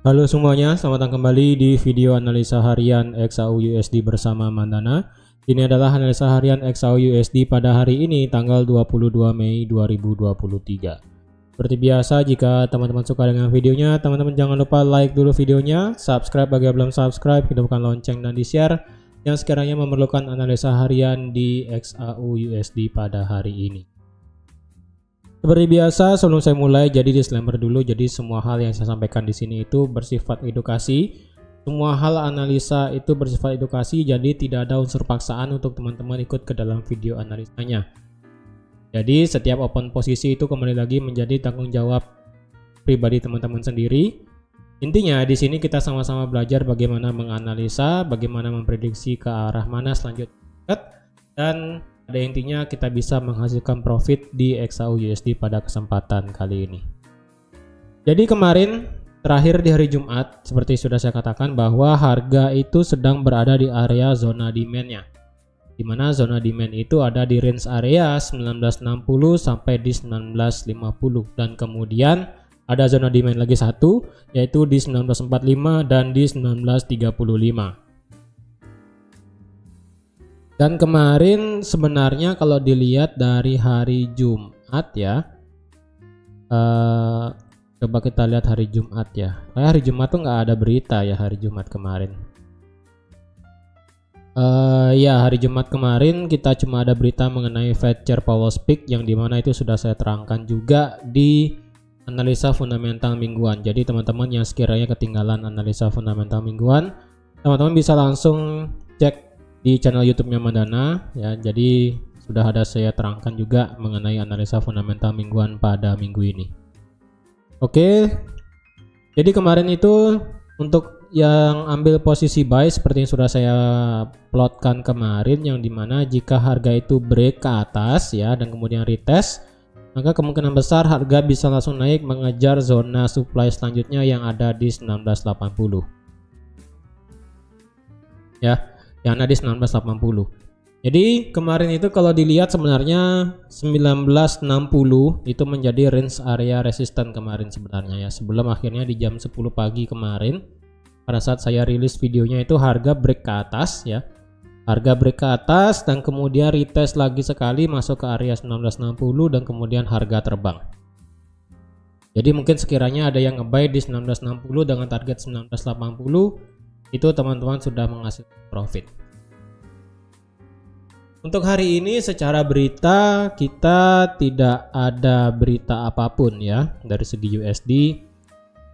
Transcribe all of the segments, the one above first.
Halo semuanya, selamat datang kembali di video analisa harian XAU USD bersama Mandana. Ini adalah analisa harian XAU USD pada hari ini tanggal 22 Mei 2023. Seperti biasa, jika teman-teman suka dengan videonya, teman-teman jangan lupa like dulu videonya, subscribe bagi yang belum subscribe, hidupkan lonceng dan di-share yang sekiranya memerlukan analisa harian di XAU USD pada hari ini. Seperti biasa, sebelum saya mulai, jadi disclaimer dulu. Jadi semua hal yang saya sampaikan di sini itu bersifat edukasi. Semua hal analisa itu bersifat edukasi, jadi tidak ada unsur paksaan untuk teman-teman ikut ke dalam video analisanya. Jadi setiap open posisi itu kembali lagi menjadi tanggung jawab pribadi teman-teman sendiri. Intinya di sini kita sama-sama belajar bagaimana menganalisa, bagaimana memprediksi ke arah mana selanjutnya, dan pada intinya kita bisa menghasilkan profit di XAU USD pada kesempatan kali ini. Jadi kemarin terakhir di hari Jumat, seperti sudah saya katakan bahwa harga itu sedang berada di area zona demand-nya, di mana zona demand itu ada di range area 1960 sampai di 1950, dan kemudian ada zona demand lagi satu yaitu di 1945 dan di 1935. Dan kemarin sebenarnya kalau dilihat dari hari Jumat ya, coba kita lihat hari Jumat ya. Kayak hari Jumat tuh nggak ada berita ya hari Jumat kemarin. Ya hari Jumat kemarin kita cuma ada berita mengenai Fed Chair Powell Speak, yang dimana itu sudah saya terangkan juga di analisa fundamental mingguan. Jadi teman-teman yang sekiranya ketinggalan analisa fundamental mingguan, teman-teman bisa langsung cek di channel YouTube-nya Mandana ya. Jadi sudah ada saya terangkan juga mengenai analisa fundamental mingguan pada minggu ini. Oke. Jadi kemarin itu untuk yang ambil posisi buy seperti yang sudah saya plotkan kemarin, yang dimana jika harga itu break ke atas ya dan kemudian retest, maka kemungkinan besar harga bisa langsung naik mengejar zona supply selanjutnya yang ada di 1980 ya, yang ada di 1980. Jadi kemarin itu kalau dilihat sebenarnya 1960 itu menjadi range area resisten kemarin sebenarnya ya, sebelum akhirnya di jam 10 pagi kemarin pada saat saya rilis videonya itu harga break ke atas ya. Harga break ke atas dan kemudian retest lagi sekali masuk ke area 1960 dan kemudian harga terbang. Jadi mungkin sekiranya ada yang ngebuy di 1960 dengan target 1980, itu teman-teman sudah menghasilkan profit. Untuk hari ini secara berita kita tidak ada berita apapun ya dari segi USD.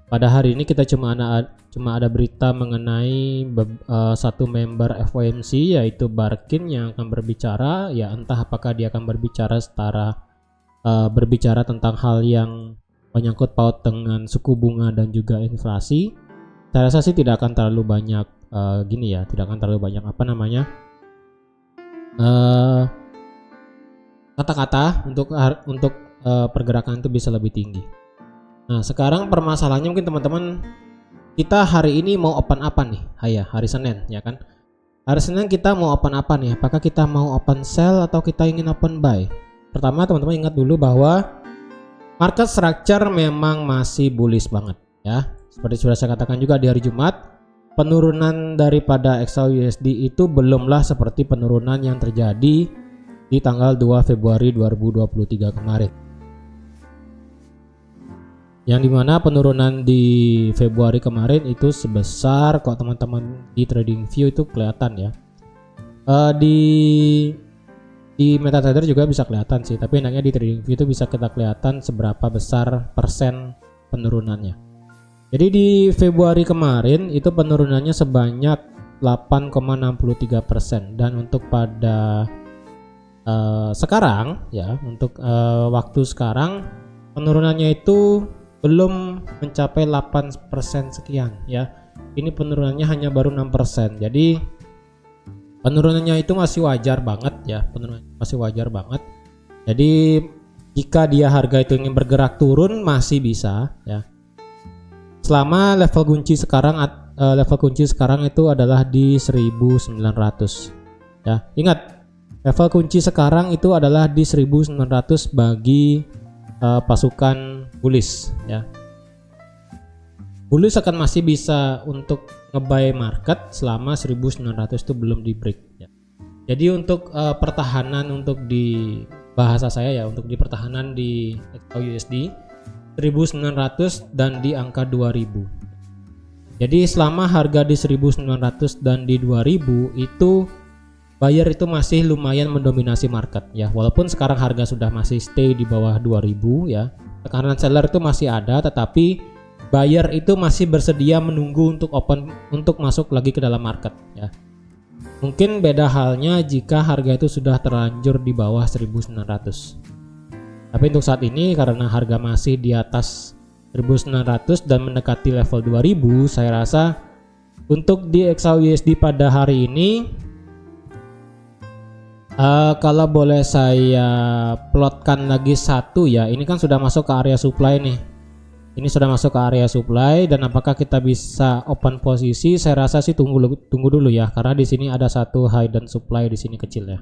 Pada hari ini kita cuma ada berita mengenai satu member FOMC yaitu Barkin yang akan berbicara ya, entah apakah dia akan berbicara berbicara tentang hal yang menyangkut paut dengan suku bunga dan juga inflasi. Saya rasa sih tidak akan terlalu banyak tidak akan terlalu banyak kata-kata untuk pergerakan itu bisa lebih tinggi. Nah sekarang permasalahannya mungkin teman-teman, kita hari ini mau open apa nih? Hari Senin ya kan. Hari Senin kita mau open apa nih? Apakah kita mau open sell atau kita ingin open buy? Pertama teman-teman ingat dulu bahwa market structure memang masih bullish banget ya. Seperti sudah saya katakan juga di hari Jumat, penurunan daripada XAU USD itu belumlah seperti penurunan yang terjadi di tanggal 2 Februari 2023 kemarin. Yang dimana penurunan di Februari kemarin itu sebesar, kalau teman-teman di TradingView itu kelihatan ya, di MetaTrader juga bisa kelihatan sih, tapi enaknya di TradingView itu bisa kita kelihatan seberapa besar persen penurunannya. Jadi di Februari kemarin itu penurunannya sebanyak 8,63%, dan untuk pada sekarang ya, untuk waktu sekarang penurunannya itu belum mencapai 8% sekian ya. Ini penurunannya hanya baru 6%. Jadi penurunannya itu masih wajar banget ya, penurunannya masih wajar banget. Jadi jika dia harga itu ingin bergerak turun masih bisa ya. Selama level kunci sekarang itu adalah di 1900 ya. Ingat, level kunci sekarang itu adalah di 1900 bagi pasukan bullish ya. bullish akan masih bisa untuk nge-buy market selama 1900 itu belum di break ya. Jadi untuk pertahanan untuk di bahasa saya ya, untuk di pertahanan di XAUUSD 1900 dan di angka 2000. Jadi selama harga di 1900 dan di 2000 itu buyer itu masih lumayan mendominasi market ya. Walaupun sekarang harga sudah masih stay di bawah 2000 ya. Tekanan seller itu masih ada, tetapi buyer itu masih bersedia menunggu untuk masuk lagi ke dalam market ya. Mungkin beda halnya jika harga itu sudah terlanjur di bawah 1900. Tapi untuk saat ini karena harga masih di atas 1900 dan mendekati level 2000, saya rasa untuk di XAUUSD pada hari ini kalau boleh saya plotkan lagi satu ya, ini kan sudah masuk ke area supply nih. Ini sudah masuk ke area supply dan apakah kita bisa open posisi? Saya rasa sih tunggu dulu ya, karena di sini ada satu hidden supply di sini kecil ya.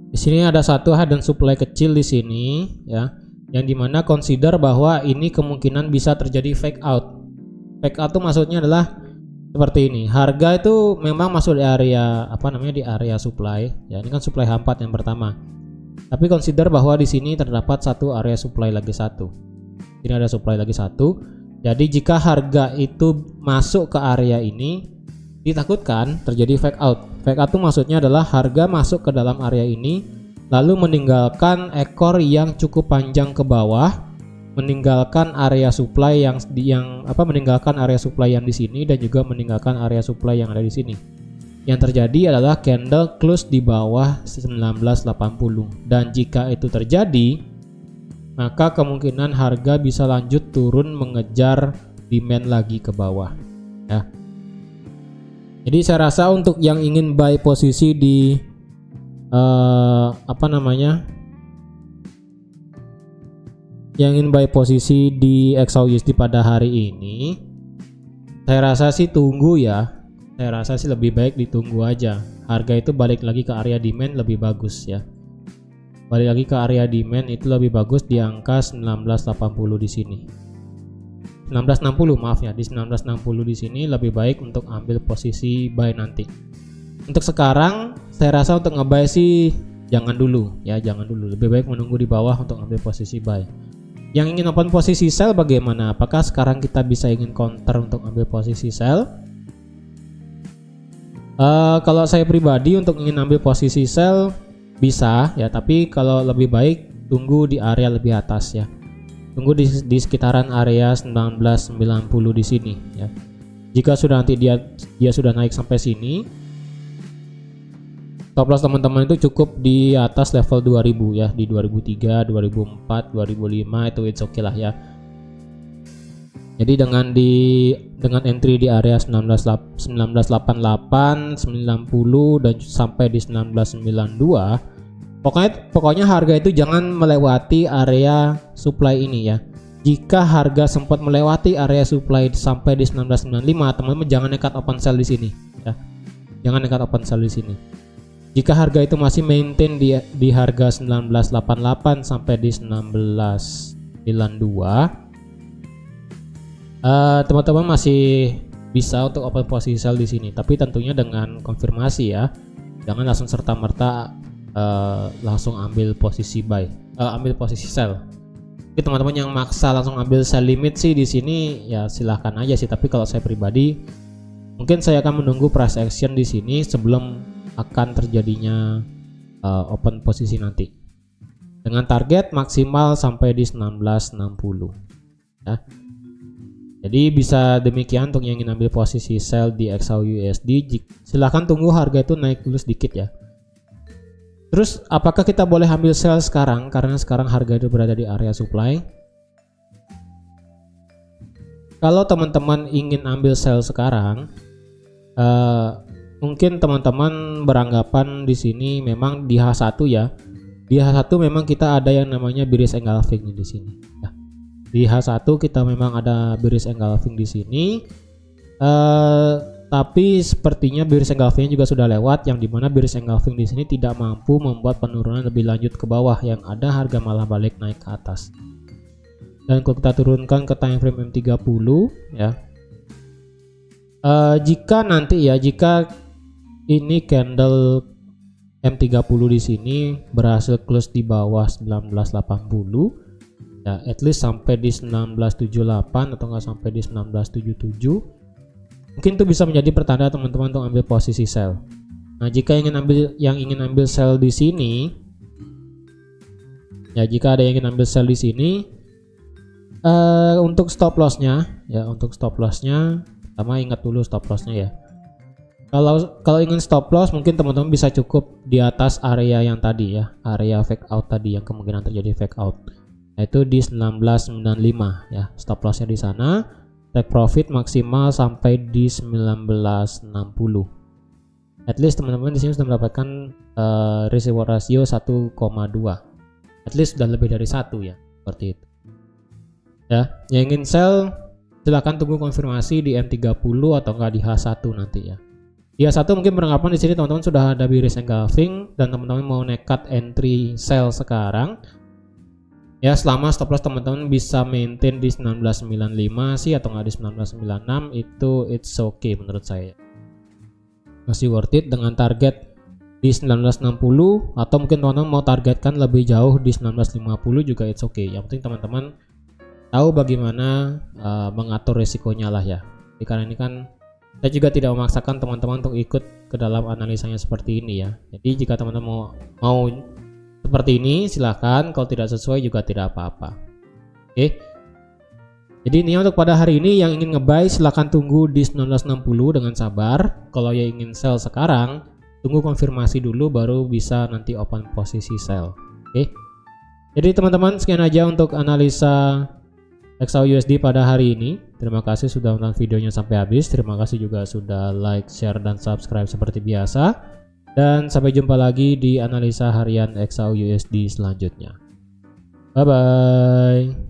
Di sini ada satu hidden supply kecil di sini ya, yang dimana consider bahwa ini kemungkinan bisa terjadi fake out. Fake out itu maksudnya adalah seperti ini. Harga itu memang masuk di area di area supply ya. Ini kan supply H4 yang pertama. Tapi consider bahwa di sini terdapat satu area supply lagi satu. Ini ada supply lagi satu. Jadi jika harga itu masuk ke area ini, ditakutkan terjadi fake out. Fake out itu maksudnya adalah harga masuk ke dalam area ini lalu meninggalkan ekor yang cukup panjang ke bawah, meninggalkan area supply meninggalkan area supply yang di sini dan juga meninggalkan area supply yang ada di sini. Yang terjadi adalah candle close di bawah 1980 dan jika itu terjadi, maka kemungkinan harga bisa lanjut turun mengejar demand lagi ke bawah ya. Jadi saya rasa untuk yang ingin buy posisi di yang ingin buy posisi di XAUUSD pada hari ini, saya rasa sih tunggu ya. Saya rasa sih lebih baik ditunggu aja. Harga itu balik lagi ke area demand lebih bagus ya. Balik lagi ke area demand itu lebih bagus di angka 1980 di sini. 1960 maaf ya, di 1960 di sini lebih baik untuk ambil posisi buy nanti. Untuk sekarang saya rasa untuk nge-buy sih jangan dulu ya, jangan dulu. Lebih baik menunggu di bawah untuk ambil posisi buy. Yang ingin open posisi sell bagaimana? Apakah sekarang kita bisa ingin counter untuk ambil posisi sell? Kalau saya pribadi untuk ingin ambil posisi sell bisa ya, tapi kalau lebih baik tunggu di area lebih atas ya. Tunggu di sekitaran area 1990 di sini ya. Jika sudah nanti dia sudah naik sampai sini, stop loss teman-teman itu cukup di atas level 2000 ya, di 2003, 2004, 2005 itu it's okay lah ya. Jadi dengan entry di area 1988, 90 dan sampai di 1992, pokoknya harga itu jangan melewati area supply ini ya. Jika harga sempat melewati area supply sampai di 1995, teman-teman jangan nekat open sell di sini ya. Jangan nekat open sell di sini. Jika harga itu masih maintain di harga 1988 sampai di 1992, teman-teman masih bisa untuk open posisi sell di sini, tapi tentunya dengan konfirmasi ya. Jangan langsung serta-merta langsung ambil posisi buy, ambil posisi sell. Jadi teman-teman yang maksa langsung ambil sell limit sih di sini ya silahkan aja sih, tapi kalau saya pribadi mungkin saya akan menunggu price action di sini sebelum akan terjadinya open posisi nanti. Dengan target maksimal sampai di 1960 ya. Jadi bisa demikian untuk yang ingin ambil posisi sell di XAUUSD. Silahkan tunggu harga itu naik dulu sedikit ya. Terus apakah kita boleh ambil sell sekarang karena sekarang harga itu berada di area supply? Kalau teman-teman ingin ambil sell sekarang, mungkin teman-teman beranggapan di sini memang di H1 ya. Di H1 memang kita ada yang namanya bearish engulfing di sini ya. Di H1 kita memang ada bearish engulfing di sini, tapi sepertinya bearish engulfing juga sudah lewat, yang dimana bearish engulfing di sini tidak mampu membuat penurunan lebih lanjut ke bawah, yang ada harga malah balik naik ke atas. Dan kalau kita turunkan ke time frame M30 ya. Jika ini candle M30 di sini berhasil close di bawah 1980 ya, at least sampai di 1978 atau enggak sampai di 1977, mungkin itu bisa menjadi pertanda teman-teman untuk ambil posisi sell. Nah, jika ingin ambil sell di sini ya, jika ada yang ingin ambil sell di sini, untuk stop lossnya ya, pertama ingat dulu stop lossnya ya. Kalau ingin stop loss, mungkin teman-teman bisa cukup di atas area yang tadi ya, area fake out tadi yang kemungkinan terjadi fake out, yaitu di 1995 ya. Stop lossnya di sana, take profit maksimal sampai di 1960. At least teman-teman di sini sudah mendapatkan risk reward ratio 1,2. At least sudah lebih dari 1 ya, seperti itu. Ya, yang ingin sell silakan tunggu konfirmasi di M30 atau enggak di H1 nanti ya. Di H1 mungkin beranggapan di sini teman-teman sudah ada bearish engulfing dan teman-teman mau nekat entry sell sekarang. Ya, selama stop loss teman-teman bisa maintain di 1995 sih atau enggak di 1996, itu it's okay menurut saya. Masih worth it dengan target di 1960 atau mungkin teman-teman mau targetkan lebih jauh di 1950 juga it's okay. Yang penting teman-teman tahu bagaimana mengatur resikonya lah ya. Jadi karena ini kan saya juga tidak memaksakan teman-teman untuk ikut ke dalam analisanya seperti ini ya. Jadi jika teman-teman mau seperti ini silahkan, kalau tidak sesuai juga tidak apa-apa. Oke. Jadi ini untuk pada hari ini, yang ingin ngebuy silahkan tunggu di 1960 dengan sabar. Kalau yang ingin sell sekarang, tunggu konfirmasi dulu baru bisa nanti open posisi sell. Oke. Jadi teman-teman, sekian aja untuk analisa XAUUSD pada hari ini. Terima kasih sudah menonton videonya sampai habis. Terima kasih juga sudah like, share, dan subscribe seperti biasa. Dan sampai jumpa lagi di analisa harian XAUUSD selanjutnya. Bye bye.